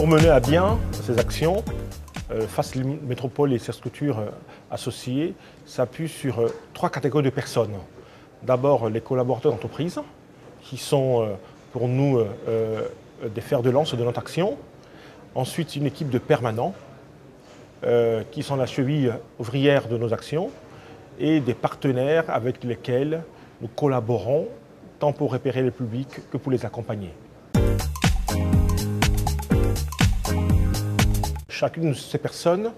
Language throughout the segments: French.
Pour mener à bien ces actions, FAS Métropole et ses structures associées s'appuient sur trois catégories de personnes. D'abord, les collaborateurs d'entreprise, qui sont pour nous des fers de lance de notre action. Ensuite, une équipe de permanents, qui sont la cheville ouvrière de nos actions, et des partenaires avec lesquels nous collaborons, tant pour repérer le public que pour les accompagner. Chacune de ces personnes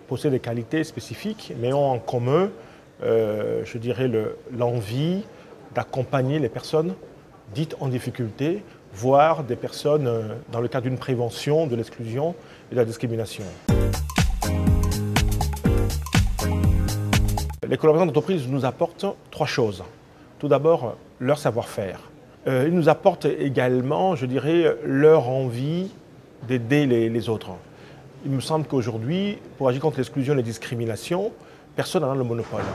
possède des qualités spécifiques, mais ont en commun, je dirais, l'envie d'accompagner les personnes dites en difficulté, voire des personnes dans le cadre d'une prévention de l'exclusion et de la discrimination. Les collaborateurs d'entreprise nous apportent trois choses. Tout d'abord, leur savoir-faire. Ils nous apportent également, je dirais, leur envie d'aider les autres. Il me semble qu'aujourd'hui, pour agir contre l'exclusion et la discrimination, personne n'en a le monopole.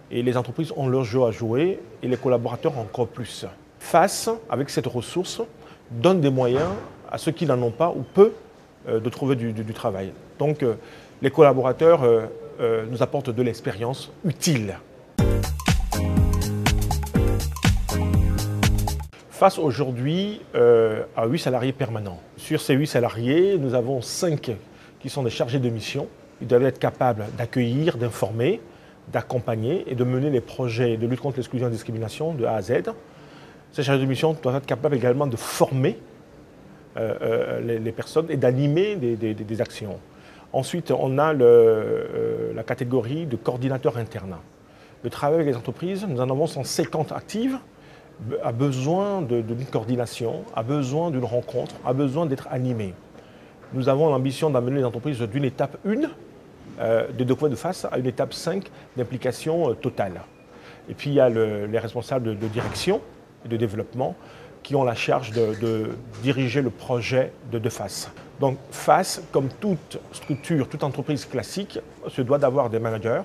Et les entreprises ont leur jeu à jouer et les collaborateurs encore plus. FAS, avec cette ressource, donne des moyens à ceux qui n'en ont pas ou peu de trouver du travail. Donc les collaborateurs nous apportent de l'expérience utile. FAS aujourd'hui a 8 salariés permanents. Sur ces 8 salariés, nous avons 5 qui sont des chargés de mission. Ils doivent être capables d'accueillir, d'informer, d'accompagner et de mener les projets de lutte contre l'exclusion et la discrimination de A à Z. Ces chargés de mission doivent être capables également de former les personnes et d'animer des actions. Ensuite, on a la catégorie de coordinateurs internes. Le travail avec les entreprises, nous en avons 150 actives, a besoin d'une coordination, a besoin d'une rencontre, a besoin d'être animé. Nous avons l'ambition d'amener les entreprises d'une étape 1 de déploiement de FAS à une étape 5 d'implication totale. Et puis il y a les responsables de direction et de développement qui ont la charge de diriger le projet de FAS. Donc FAS, comme toute structure, toute entreprise classique, se doit d'avoir des managers,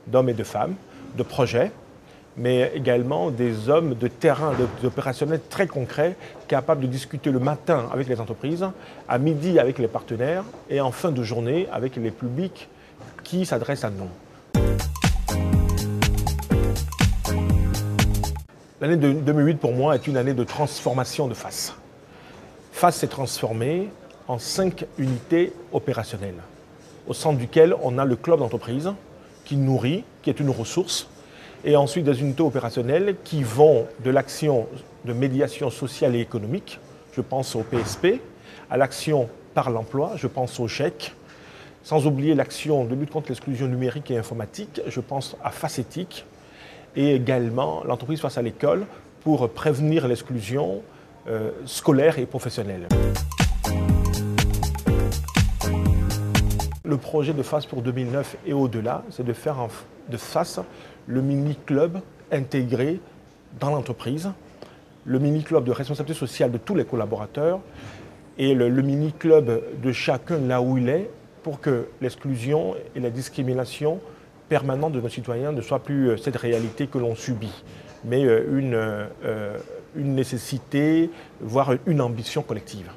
d'hommes et de femmes, de projets, mais également des hommes de terrain, des opérationnels très concrets, capables de discuter le matin avec les entreprises, à midi avec les partenaires et en fin de journée avec les publics qui s'adressent à nous. L'année 2008 pour moi est une année de transformation de FAS. FAS s'est transformé en 5 unités opérationnelles, au centre duquel on a le club d'entreprise qui nourrit, qui est une ressource, et ensuite des unités opérationnelles qui vont de l'action de médiation sociale et économique, je pense au PSP, à l'action par l'emploi, je pense au GEC, sans oublier l'action de lutte contre l'exclusion numérique et informatique, je pense à FAS Éthique, et également l'entreprise face à l'école pour prévenir l'exclusion scolaire et professionnelle. Le projet de FAS pour 2009 et au-delà, c'est de faire de FAS le mini-club intégré dans l'entreprise, le mini-club de responsabilité sociale de tous les collaborateurs et le mini-club de chacun là où il est pour que l'exclusion et la discrimination permanente de nos citoyens ne soient plus cette réalité que l'on subit, mais une nécessité, voire une ambition collective.